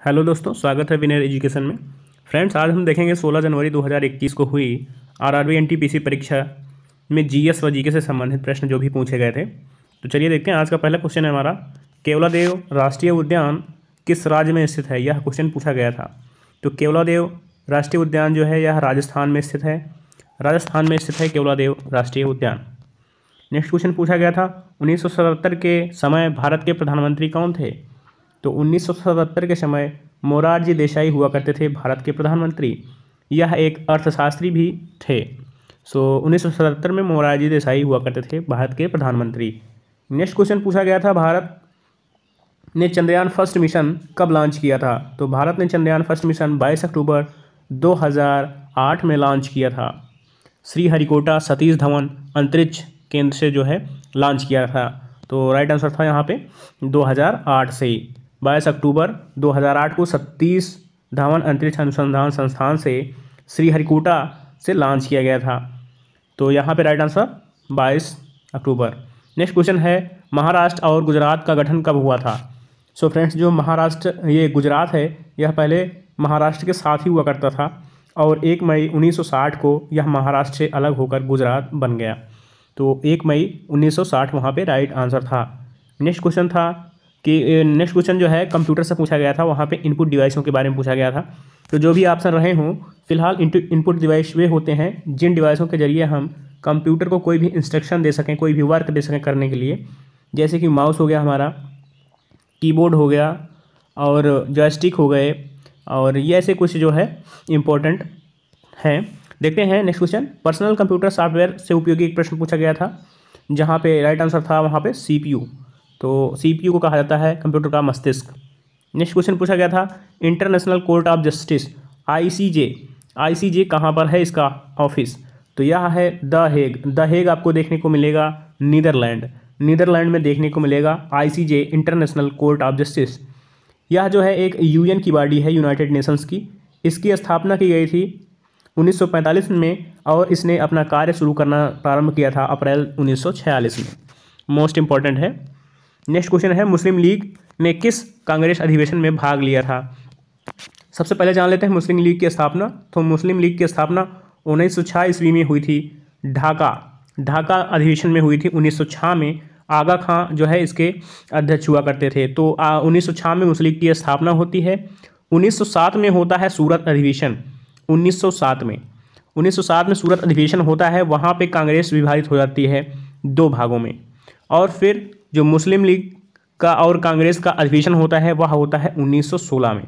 Hello दोस्तों, स्वागत है विनर एजुकेशन में। फ्रेंड्स, आज हम देखेंगे 16 जनवरी 2021 को हुई आरआरबी एनटीपीसी परीक्षा में जीएस व जीके से संबंधित प्रश्न जो भी पूछे गए थे। तो चलिए देखते हैं। आज का पहला क्वेश्चन है हमारा, केवलादेव राष्ट्रीय उद्यान किस राज्य में स्थित है? यह क्वेश्चन पूछा गया था। तो केवलादेव राष्ट्रीय उद्यान जो है यह राजस्थान में स्थित है। राजस्थान में स्थित है केवलादेव राष्ट्रीय उद्यान। नेक्स्ट क्वेश्चन पूछा गया था, 1977 के समय भारत के प्रधानमंत्री कौन थे? तो 1977 के समय मोरारजी देसाई हुआ करते थे भारत के प्रधानमंत्री। यह एक अर्थशास्त्री भी थे। 1977 में मोरारजी देसाई हुआ करते थे भारत के प्रधानमंत्री। नेक्स्ट क्वेश्चन पूछा गया था, भारत ने चंद्रयान फर्स्ट मिशन कब लॉन्च किया था? तो भारत ने चंद्रयान फर्स्ट मिशन 22 अक्टूबर 2008 में लॉन्च किया था। श्रीहरिकोटा सतीश धवन अंतरिक्ष केंद्र से जो है लॉन्च किया था। तो राइट आंसर था यहाँ पे 2008 से 22 अक्टूबर 2008 को सतीश धवन अंतरिक्ष अनुसंधान संस्थान से श्रीहरिकोटा से लॉन्च किया गया था। तो यहाँ पे राइट आंसर 22 अक्टूबर। नेक्स्ट क्वेश्चन है, महाराष्ट्र और गुजरात का गठन कब हुआ था? सो फ्रेंड्स, जो महाराष्ट्र ये गुजरात है यह पहले महाराष्ट्र के साथ ही हुआ करता था और 1 मई 1960 को यह महाराष्ट्र से अलग होकर गुजरात बन गया। तो 1 मई 1960 वहाँ पे राइट आंसर था। नेक्स्ट क्वेश्चन जो है कंप्यूटर से पूछा गया था। वहाँ पे इनपुट डिवाइसों के बारे में पूछा गया था। तो जो भी ऑप्शन रहे हों, फिलहाल इनपुट डिवाइस वे होते हैं जिन डिवाइसों के जरिए हम कंप्यूटर को कोई भी इंस्ट्रक्शन दे सकें, कोई भी वर्क दे सकें करने के लिए। जैसे कि माउस हो गया हमारा, कीबोर्ड हो गया और जॉयस्टिक हो गए, और ये ऐसे कुछ जो है इम्पोर्टेंट हैं। देखते हैं next question, personal computer software से उपयोगी एक प्रश्न पूछा गया था जहाँ पे राइट आंसर था वहाँ पे CPU। तो CPU को कहा जाता है कंप्यूटर का मस्तिष्क। नेक्स्ट क्वेश्चन पूछा गया था, international court of justice ICJ कहाँ पर है इसका ऑफिस? तो यह है द हेग आपको देखने को मिलेगा नीदरलैंड में देखने को मिलेगा ICJ international court of justice. यह जो है एक UN की बॉडी है, यूनाइटेड नेशंस की। इसकी स्थापना की गई थी 1945 में और इसने अपना कार्य शुरू करना प्रारंभ किया था अप्रैल 1946 में। मोस्ट इंपॉर्टेंट है। नेक्स्ट क्वेश्चन है, मुस्लिम लीग ने किस कांग्रेस अधिवेशन में भाग लिया था? सबसे पहले जान लेते हैं मुस्लिम लीग की स्थापना। तो मुस्लिम लीग की स्थापना 1906 ईस्वी में हुई थी। ढाका अधिवेशन में हुई थी 1906 में। आगा खां जो है इसके अध्यक्ष हुआ करते थे। तो 1906 में मुस्लिम लीग की स्थापना होती है। 1907 में होता है सूरत अधिवेशन। 1907 में सूरत अधिवेशन होता है। वहाँ पे कांग्रेस विभाजित हो जाती है 2 भागों में। और फिर जो मुस्लिम लीग का और कांग्रेस का अधिवेशन होता है वह होता है 1916 में।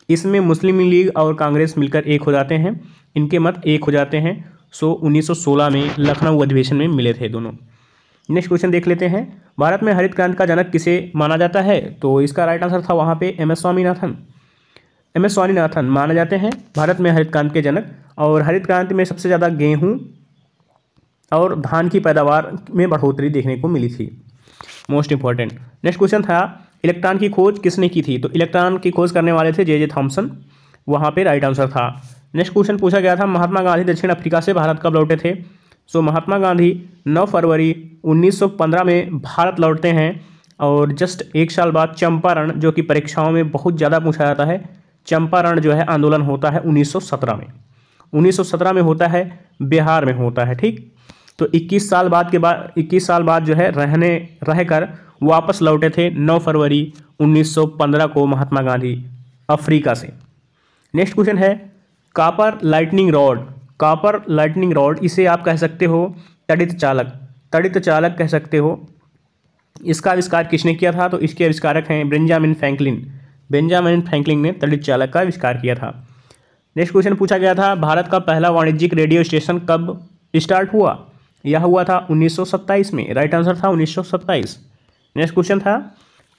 इसमें मुस्लिम लीग और कांग्रेस मिलकर एक हो जाते हैं, इनके मत एक हो जाते हैं। 1916 में लखनऊ अधिवेशन में मिले थे दोनों। नेक्स्ट क्वेश्चन देख लेते हैं, भारत में हरित क्रांति का जनक किसे माना जाता है? तो इसका राइट आंसर था वहाँ पे MS स्वामीनाथन माने जाते हैं भारत में हरित क्रांति के जनक। और हरित क्रांति में सबसे ज़्यादा गेहूँ और धान की पैदावार में बढ़ोतरी देखने को मिली थी। Most important. नेक्स्ट क्वेश्चन था, इलेक्ट्रॉन की खोज किसने की थी? तो इलेक्ट्रॉन की खोज करने वाले थे J.J. थॉमसन। वहाँ पे राइट आंसर था। नेक्स्ट क्वेश्चन पूछा गया था, महात्मा गांधी दक्षिण अफ्रीका से भारत कब लौटे थे? महात्मा गांधी 9 फरवरी 1915 में भारत लौटते हैं और जस्ट 1 साल बाद चंपारण, जो कि परीक्षाओं में बहुत ज़्यादा पूछा जाता है, चंपारण जो है आंदोलन होता है 1917 में। 1917 में होता है, बिहार में होता है। ठीक, तो 21 साल बाद जो है रहकर वापस लौटे थे 9 फरवरी 1915 को महात्मा गांधी अफ्रीका से। नेक्स्ट क्वेश्चन है, कॉपर लाइटनिंग रॉड इसे आप कह सकते हो तड़ित चालक कह सकते हो। इसका आविष्कार किसने किया था? तो इसके आविष्कारक हैं बेंजामिन फ्रैंकलिन ने तड़ित चालक का आविष्कार किया था। नेक्स्ट क्वेश्चन पूछा गया था, भारत का पहला वाणिज्यिक रेडियो स्टेशन कब स्टार्ट हुआ? यह हुआ था 1927 में। राइट आंसर था 1927। नेक्स्ट क्वेश्चन था,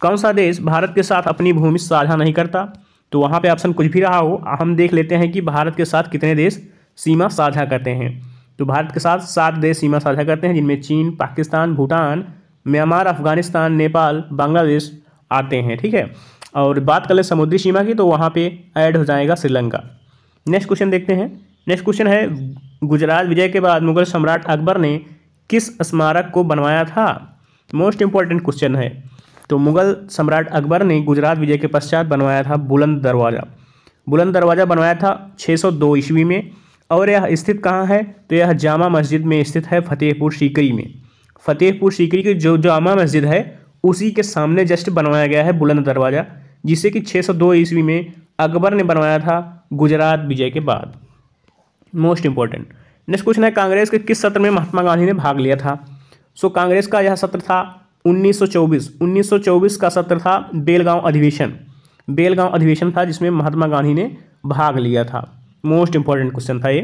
कौन सा देश भारत के साथ अपनी भूमि साझा नहीं करता? तो वहाँ पे ऑप्शन कुछ भी रहा हो, हम देख लेते हैं कि भारत के साथ कितने देश सीमा साझा करते हैं। तो भारत के साथ 7 देश सीमा साझा करते हैं, जिनमें चीन, पाकिस्तान, भूटान, म्यांमार, अफगानिस्तान, नेपाल, बांग्लादेश आते हैं। ठीक है, और बात कर ले समुद्री सीमा की तो वहाँ पे ऐड हो जाएगा श्रीलंका। नेक्स्ट क्वेश्चन देखते हैं। नेक्स्ट क्वेश्चन है, गुजरात विजय के बाद मुगल सम्राट अकबर ने किस स्मारक को बनवाया था? मोस्ट इंपॉर्टेंट क्वेश्चन है। तो मुगल सम्राट अकबर ने गुजरात विजय के पश्चात बनवाया था बुलंद दरवाज़ा। बुलंद दरवाज़ा बनवाया था 602 ईस्वी में। और यह स्थित कहाँ है? तो यह जामा मस्जिद में स्थित है, फतेहपुर सीकरी में। फतेहपुर सीकरी की जो जामा मस्जिद है उसी के सामने जस्ट बनवाया गया है बुलंद दरवाज़ा, जिसे कि 602 ईस्वी में अकबर ने बनवाया था गुजरात विजय के बाद। मोस्ट इंपॉर्टेंट नेक्स्ट क्वेश्चन है, कांग्रेस के किस सत्र में महात्मा गांधी ने भाग लिया था? सो कांग्रेस का यह सत्र था 1924 का सत्र था बेलगांव अधिवेशन। बेलगांव अधिवेशन था जिसमें महात्मा गांधी ने भाग लिया था। मोस्ट इंपॉर्टेंट क्वेश्चन था ये।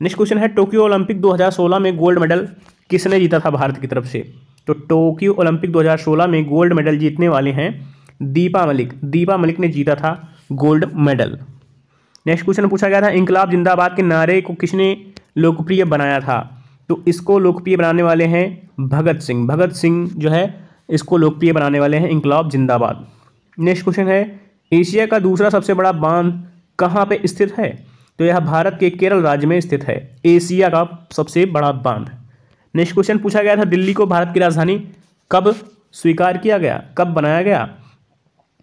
नेक्स्ट क्वेश्चन है, टोक्यो ओलंपिक 2016 में गोल्ड मेडल किसने जीता था भारत की तरफ से? तो टोक्यो ओलंपिक 2016 में गोल्ड मेडल जीतने वाले हैं दीपा मलिक। दीपा मलिक ने जीता था गोल्ड मेडल। नेक्स्ट क्वेश्चन पूछा गया था, इंकलाब जिंदाबाद के नारे को किसने लोकप्रिय बनाया था? तो इसको लोकप्रिय बनाने वाले हैं भगत सिंह। भगत सिंह जो है इसको लोकप्रिय बनाने वाले हैं इंकलाब जिंदाबाद। नेक्स्ट क्वेश्चन है, एशिया का दूसरा सबसे बड़ा बांध कहाँ पे स्थित है? तो यह भारत के केरल राज्य में स्थित है, एशिया का सबसे बड़ा बांध। नेक्स्ट क्वेश्चन पूछा गया था, दिल्ली को भारत की राजधानी कब स्वीकार किया गया, कब बनाया गया?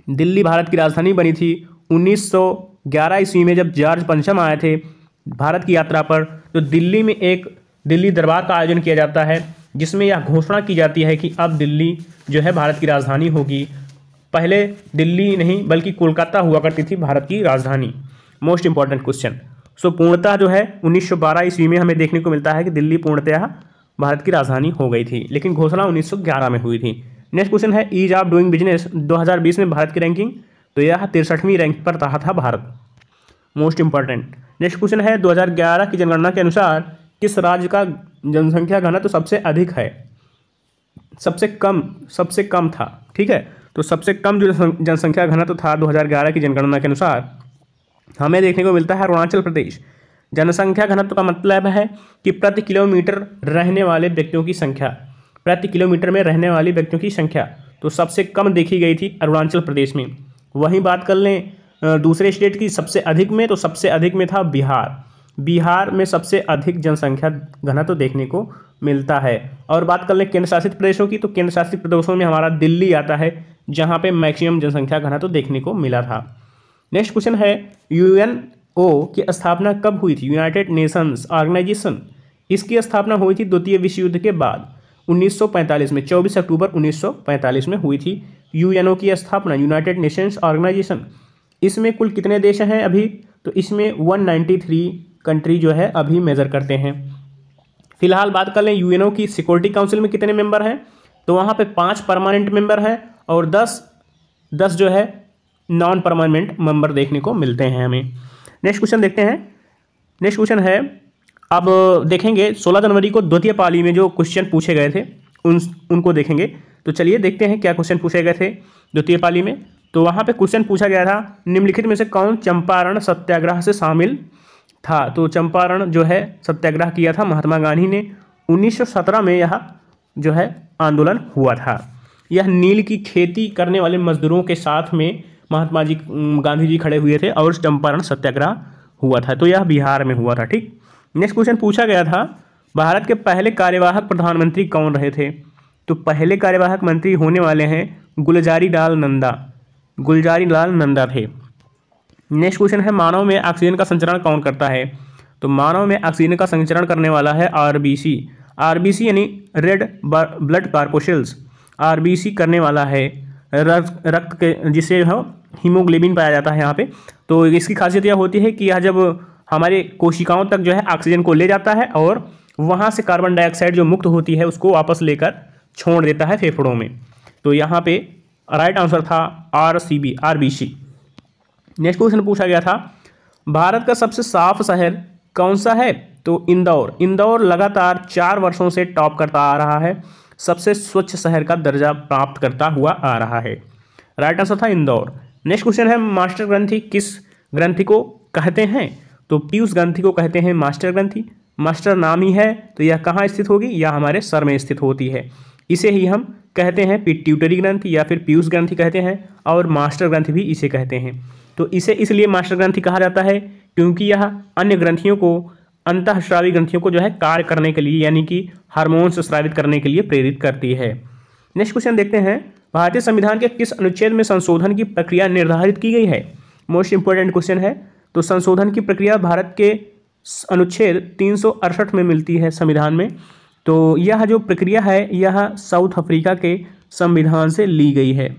दिल्ली भारत की राजधानी बनी थी 1911 ईस्वी में, जब जॉर्ज पंचम आए थे भारत की यात्रा पर। तो दिल्ली में एक दिल्ली दरबार का आयोजन किया जाता है जिसमें यह घोषणा की जाती है कि अब दिल्ली जो है भारत की राजधानी होगी। पहले दिल्ली नहीं बल्कि कोलकाता हुआ करती थी भारत की राजधानी। Most important question. सो पूर्णतः जो है 1912 ईस्वी में हमें देखने को मिलता है कि दिल्ली पूर्णतः भारत की राजधानी हो गई थी, लेकिन घोषणा 1911 में हुई थी। नेक्स्ट क्वेश्चन है, ईज ऑफ डूइंग बिजनेस 2020 में भारत की रैंकिंग, तो यह 63वीं रैंक पर रहा था Bharat. Most important. Next question है, 2011 की जनगणना के अनुसार किस राज्य का जनसंख्या घनत्व तो सबसे अधिक है? सबसे कम था, ठीक है। तो सबसे कम जो जनसंख्या घनत्व था 2011 की जनगणना के अनुसार हमें देखने को मिलता है अरुणाचल प्रदेश। जनसंख्या घनत्व का मतलब है कि प्रति किलोमीटर रहने वाले व्यक्तियों की संख्या, प्रति किलोमीटर में रहने वाले व्यक्तियों की संख्या तो सबसे कम देखी गई थी अरुणाचल प्रदेश में। वहीं बात कर लें दूसरे स्टेट की सबसे अधिक में, तो सबसे अधिक में था बिहार। बिहार में सबसे अधिक जनसंख्या घनत्व देखने को मिलता है। और बात कर लें केंद्र शासित प्रदेशों की, तो केंद्र शासित प्रदेशों में हमारा दिल्ली आता है जहाँ पे मैक्सिमम जनसंख्या घनत्व देखने को मिला था। नेक्स्ट क्वेश्चन है, यूएनओ की स्थापना कब हुई थी? United Nations organisation. इसकी स्थापना हुई थी द्वितीय विश्व युद्ध के बाद 1945 में, 24 अक्टूबर 1945 में हुई थी यूएनओ की स्थापना, यूनाइटेड नेशंस ऑर्गेनाइजेशन। इसमें कुल कितने देश हैं अभी? तो इसमें 193 कंट्री जो है अभी मेजर करते हैं। फिलहाल बात कर लें यूएनओ की सिक्योरिटी काउंसिल में कितने मेंबर हैं, तो वहाँ पे 5 परमानेंट मेंबर हैं और 10 जो है नॉन परमानेंट मेंबर देखने को मिलते हैं हमें। नेक्स्ट क्वेश्चन देखते हैं। नेक्स्ट क्वेश्चन है, अब देखेंगे 16 जनवरी को द्वितीय पाली में जो क्वेश्चन पूछे गए थे उनको देखेंगे। तो चलिए देखते हैं क्या क्वेश्चन पूछे गए थे द्वितीय पाली में। तो वहाँ पे क्वेश्चन पूछा गया था, निम्नलिखित में से कौन चंपारण सत्याग्रह से शामिल था? तो चंपारण जो है सत्याग्रह किया था महात्मा गांधी ने। 1917 में यह जो है आंदोलन हुआ था। यह नील की खेती करने वाले मजदूरों के साथ में महात्मा जी गांधी जी खड़े हुए थे और चंपारण सत्याग्रह हुआ था। तो यह बिहार में हुआ था, ठीक। नेक्स्ट क्वेश्चन पूछा गया था, भारत के पहले कार्यवाहक प्रधानमंत्री कौन रहे थे? तो पहले कार्यवाहक मंत्री होने वाले हैं गुलजारी लाल नंदा थे। नेक्स्ट क्वेश्चन है, मानव में ऑक्सीजन का संचरण कौन करता है? तो मानव में ऑक्सीजन का संचरण करने वाला है आरबीसी यानी रेड ब्लड कॉर्पोसल्स। आरबीसी करने वाला है रक्त के, जिसे हीमोग्लोबिन पाया जाता है यहाँ पे। तो इसकी खासियत यह होती है कि यह जब हमारे कोशिकाओं तक जो है ऑक्सीजन को ले जाता है और वहाँ से कार्बन डाइऑक्साइड जो मुक्त होती है उसको वापस लेकर छोड़ देता है फेफड़ों में। तो यहाँ पे राइट आंसर था आरबीसी। नेक्स्ट क्वेश्चन पूछा गया था, भारत का सबसे साफ शहर कौन सा है? तो इंदौर लगातार 4 वर्षों से टॉप करता आ रहा है, सबसे स्वच्छ शहर का दर्जा प्राप्त करता हुआ आ रहा है। राइट आंसर था इंदौर। नेक्स्ट क्वेश्चन है, मास्टर ग्रंथि किस ग्रंथि को कहते हैं? तो पीयूष ग्रंथि को कहते हैं मास्टर ग्रंथि। मास्टर नाम ही है तो यह कहाँ स्थित होगी? यह हमारे सर में स्थित होती है। इसे ही हम कहते हैं पिट्यूटरी ग्रंथि या फिर पीयूष ग्रंथि कहते हैं, और मास्टर ग्रंथि भी इसे कहते हैं। तो इसे इसलिए मास्टर ग्रंथि कहा जाता है क्योंकि यह अन्य ग्रंथियों को, अंतःस्रावी ग्रंथियों को जो है कार्य करने के लिए, यानी कि हार्मोन्स स्रावित करने के लिए प्रेरित करती है। नेक्स्ट क्वेश्चन देखते हैं, भारतीय संविधान के किस अनुच्छेद में संशोधन की प्रक्रिया निर्धारित की गई है? मोस्ट इंपोर्टेंट क्वेश्चन है। तो संशोधन की प्रक्रिया भारत के अनुच्छेद 368 में मिलती है संविधान में। तो यह जो प्रक्रिया है यह साउथ अफ्रीका के संविधान से ली गई है।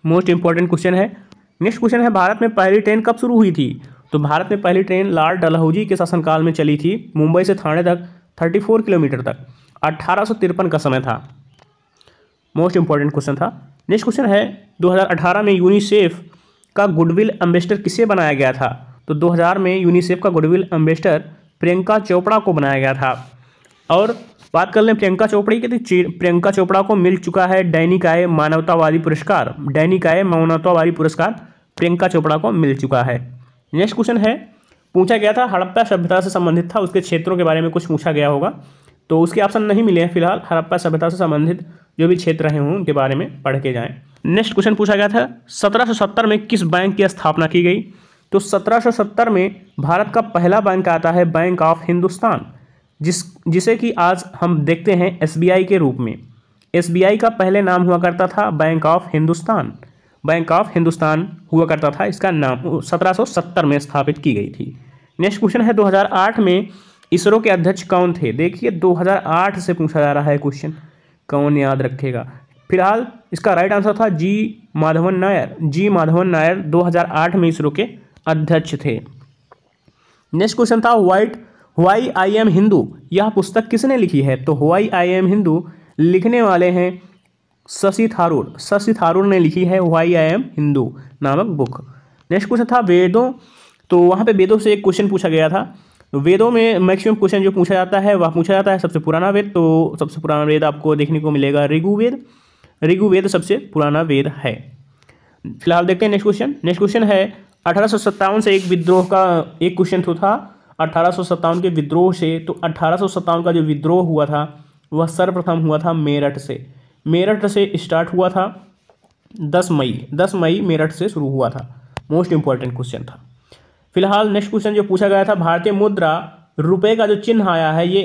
मोस्ट इंपोर्टेंट क्वेश्चन है। नेक्स्ट क्वेश्चन है, भारत में पहली ट्रेन कब शुरू हुई थी? तो भारत में पहली ट्रेन लॉर्ड डलहौजी के शासनकाल में चली थी, मुंबई से थाने तक 34 किलोमीटर तक। 1853 का समय था। मोस्ट इंपोर्टेंट क्वेश्चन था। नेक्स्ट क्वेश्चन है, 2018 में यूनिसेफ का गुडविल एम्बेसडर किसे बनाया गया था? तो 2000 में यूनिसेफ का गुडविल एम्बेसडर प्रियंका चोपड़ा को बनाया गया था। और बात कर लें प्रियंका चोपड़ा की, तो प्रियंका चोपड़ा को मिल चुका है दैनिक आय मानवतावादी पुरस्कार। दैनिक आय मानवतावादी पुरस्कार प्रियंका चोपड़ा को मिल चुका है। नेक्स्ट क्वेश्चन है, पूछा गया था हड़प्पा सभ्यता से संबंधित था, उसके क्षेत्रों के बारे में कुछ पूछा गया होगा। तो उसके ऑप्शन नहीं मिले हैं फिलहाल। हड़प्पा सभ्यता से संबंधित जो भी क्षेत्र रहे हों उनके बारे में पढ़ के जाएं। नेक्स्ट क्वेश्चन पूछा गया था 1770 में किस बैंक की स्थापना की गई? तो 1770 में भारत का पहला बैंक आता है बैंक ऑफ हिंदुस्तान, जिसे कि आज हम देखते हैं SBI के रूप में। SBI का पहले नाम हुआ करता था bank of Hindustan. Bank of Hindustan हुआ करता था, इसका नाम 1770 में स्थापित की गई थी। नेक्स्ट क्वेश्चन है, 2008 में इसरो के अध्यक्ष कौन थे? देखिए 2008 से पूछा जा रहा है क्वेश्चन, कौन याद रखेगा। फिलहाल इसका राइट आंसर था जी माधवन नायर। जी माधवन नायर 2008 में इसरो के अध्यक्ष थे। नेक्स्ट क्वेश्चन था, व्हाई आई एम हिंदू, यह पुस्तक किसने लिखी है? तो व्हाई आई एम हिंदू लिखने वाले हैं शशि थारूर। शशि थारूर ने लिखी है व्हाई आई एम हिंदू नामक बुक। नेक्स्ट क्वेश्चन था वेदों, तो वहाँ पे वेदों से एक क्वेश्चन पूछा गया था। तो वेदों में मैक्सिमम क्वेश्चन जो पूछा जाता है वह पूछा जाता है सबसे पुराना वेद। तो सबसे पुराना वेद आपको देखने को मिलेगा ऋग्वेद। ऋग्वेद सबसे पुराना वेद है। फिलहाल देखते हैं नेक्स्ट क्वेश्चन। नेक्स्ट क्वेश्चन है 1857 से एक विद्रोह का एक क्वेश्चन तो था 1857 के विद्रोह से। तो 1857 का जो विद्रोह हुआ था वह सर्वप्रथम हुआ था मेरठ से। मेरठ से स्टार्ट हुआ था 10 मई मेरठ से शुरू हुआ था। मोस्ट इंपॉर्टेंट क्वेश्चन था। फिलहाल नेक्स्ट क्वेश्चन जो पूछा गया था, भारतीय मुद्रा रुपए का जो चिन्ह आया है ये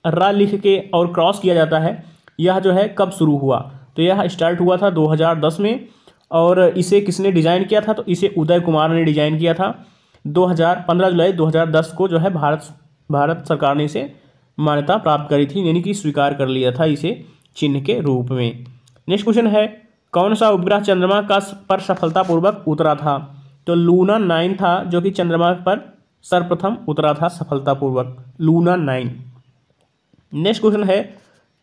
र लिख के और क्रॉस किया जाता है, यह जो है कब शुरू हुआ? तो यह स्टार्ट हुआ था 2010 में। और इसे किसने डिज़ाइन किया था? तो इसे उदय कुमार ने डिज़ाइन किया था। 15 जुलाई 2010 को जो है भारत सरकार ने इसे मान्यता प्राप्त करी थी, यानी कि स्वीकार कर लिया था इसे चिन्ह के रूप में। नेक्स्ट क्वेश्चन है, कौन सा उपग्रह चंद्रमा पर सफलतापूर्वक उतरा था? तो लूना 9 था जो कि चंद्रमा पर सर्वप्रथम उतरा था सफलतापूर्वक, लूना 9। नेक्स्ट क्वेश्चन है,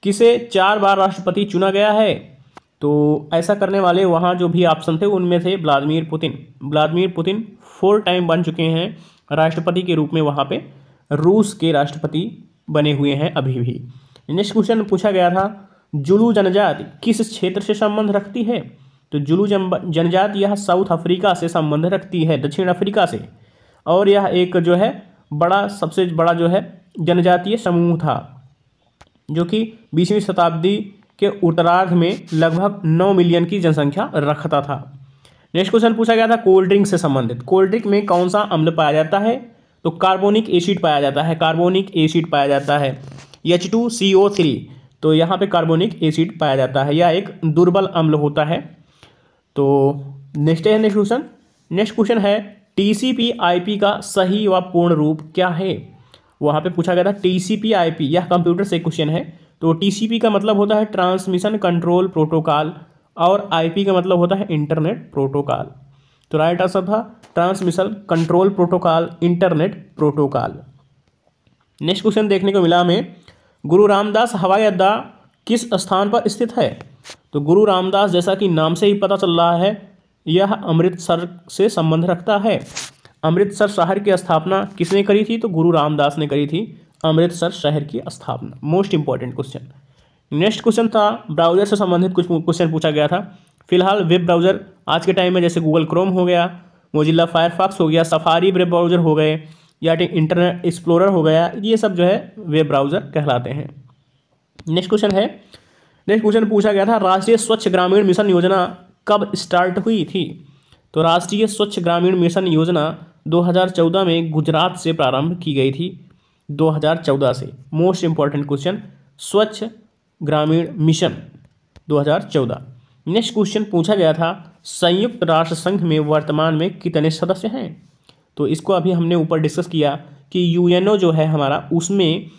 किसे 4 बार राष्ट्रपति चुना गया है? तो ऐसा करने वाले वहाँ जो भी ऑप्शन थे उनमें थे Vladimir Putin. Vladimir Putin 4 time बन चुके हैं राष्ट्रपति के रूप में, वहाँ पे रूस के राष्ट्रपति बने हुए हैं अभी भी। नेक्स्ट क्वेश्चन पूछा गया था, जुलू जनजाति किस क्षेत्र से संबंध रखती है? तो जुलू जनजाति यह साउथ अफ्रीका से संबंध रखती है, दक्षिण अफ्रीका से। और यह एक जो है सबसे बड़ा जो है जनजातीय समूह था जो कि 20वीं शताब्दी के उत्तरार्ध में लगभग 9 मिलियन की जनसंख्या रखता था। नेक्स्ट क्वेश्चन पूछा गया था कोल्ड ड्रिंक से संबंधित। कोल्ड ड्रिंक में कौन सा अम्ल पाया जाता है? तो कार्बोनिक एसिड पाया जाता है। कार्बोनिक एसिड पाया जाता है H2CO3। तो यहाँ पे कार्बोनिक एसिड पाया जाता है, यह एक दुर्बल अम्ल होता है। तो नेक्स्ट क्वेश्चन है TCP/IP का सही व पूर्ण रूप क्या है? वहाँ पे पूछा गया था TCP/IP, यह कंप्यूटर से क्वेश्चन है। तो TCP का मतलब होता है ट्रांसमिशन कंट्रोल प्रोटोकॉल और IP का मतलब होता है इंटरनेट प्रोटोकॉल। तो राइट आंसर था transmission control protocol, internet protocol. Next question देखने को मिला हमें, गुरु रामदास हवाई अड्डा किस स्थान पर स्थित है? तो गुरु रामदास जैसा कि नाम से ही पता चल रहा है यह अमृतसर से संबंध रखता है। अमृतसर शहर की स्थापना किसने करी थी? तो गुरु रामदास ने करी थी अमृतसर शहर की स्थापना। Most important question. Next question था ब्राउजर से संबंधित कुछ क्वेश्चन पूछा गया था। फिलहाल वेब ब्राउजर आज के टाइम में जैसे गूगल क्रोम हो गया, मोजिल्ला फायरफॉक्स हो गया, सफारी वेब ब्राउजर हो गए या इंटरनेट एक्सप्लोरर हो गया, ये सब जो है वेब ब्राउजर कहलाते हैं। नेक्स्ट क्वेश्चन पूछा गया था राष्ट्रीय स्वच्छ ग्रामीण मिशन योजना कब स्टार्ट हुई थी? तो राष्ट्रीय स्वच्छ ग्रामीण मिशन योजना 2014 में गुजरात से प्रारंभ की गई थी, 2014 से। मोस्ट इंपॉर्टेंट क्वेश्चन, स्वच्छ ग्रामीण मिशन 2014। नेक्स्ट क्वेश्चन पूछा गया था संयुक्त राष्ट्र संघ में वर्तमान में कितने सदस्य हैं। तो इसको अभी हमने ऊपर डिस्कस किया कि यूएनओ जो है हमारा, उसमें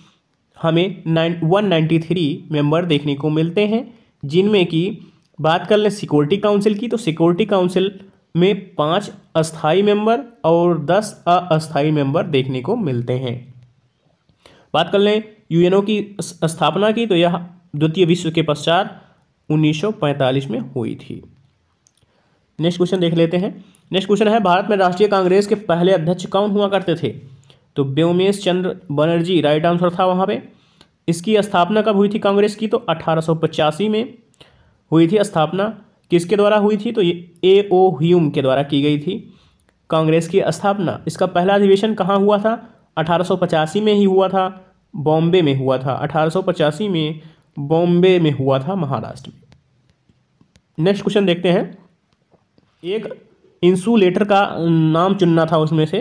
हमें 193 मेंबर देखने को मिलते हैं, जिनमें कि बात कर लें सिक्योरिटी काउंसिल की, तो सिक्योरिटी काउंसिल में 5 अस्थाई मेंबर और 10 अस्थाई मेंबर देखने को मिलते हैं। बात कर लें यूएनओ की स्थापना की, तो यह द्वितीय विश्व के पश्चात 1945 में हुई थी। नेक्स्ट क्वेश्चन देख लेते हैं। नेक्स्ट क्वेश्चन है भारत में राष्ट्रीय कांग्रेस के पहले अध्यक्ष कौन हुआ करते थे। तो व्योमेश चंद्र बनर्जी राइट आंसर था वहाँ पे। इसकी स्थापना कब हुई थी कांग्रेस की, तो 1885 में हुई थी स्थापना। किसके द्वारा हुई थी, तो ये A.O. ह्यूम के द्वारा की गई थी कांग्रेस की स्थापना। इसका पहला अधिवेशन कहाँ हुआ था, 1885 में ही हुआ था, बॉम्बे में हुआ था। 1885 में बॉम्बे में हुआ था, महाराष्ट्र में। नेक्स्ट क्वेश्चन देखते हैं। एक इंसुलेटर का नाम चुनना था उसमें से,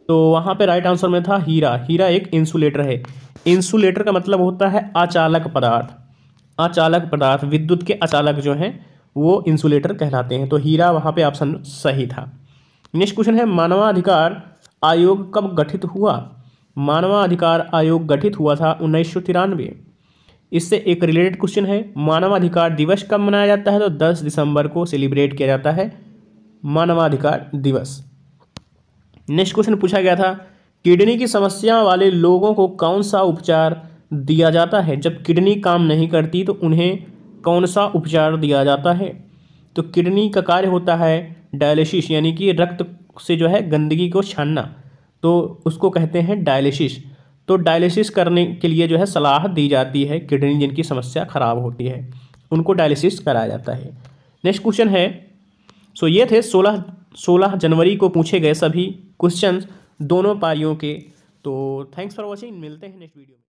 तो वहाँ पे राइट आंसर में था हीरा। हीरा एक इंसुलेटर है। इंसुलेटर का मतलब होता है अचालक पदार्थ। अचालक पदार्थ, विद्युत के अचालक जो हैं वो इंसुलेटर कहलाते हैं। तो हीरा वहाँ पे ऑप्शन सही था। नेक्स्ट क्वेश्चन है मानवाधिकार आयोग कब गठित हुआ। मानवाधिकार आयोग गठित हुआ था 1993। इससे एक रिलेटेड क्वेश्चन है, मानवाधिकार दिवस कब मनाया जाता है, तो 10 दिसंबर को सेलिब्रेट किया जाता है मानवाधिकार दिवस। नेक्स्ट क्वेश्चन पूछा गया था किडनी की समस्या वाले लोगों को कौन सा उपचार दिया जाता है। जब किडनी काम नहीं करती तो उन्हें कौन सा उपचार दिया जाता है। तो किडनी का कार्य होता है डायलिसिस, यानी कि रक्त से जो है गंदगी को छानना, तो उसको कहते हैं डायलिसिस। तो डायलिसिस करने के लिए जो है सलाह दी जाती है, किडनी जिनकी समस्या खराब होती है उनको डायलिसिस कराया जाता है। नेक्स्ट क्वेश्चन है, सो ये थे 16 जनवरी को पूछे गए सभी क्वेश्चंस दोनों पारियों के। तो थैंक्स फॉर वॉचिंग, मिलते हैं नेक्स्ट वीडियो में।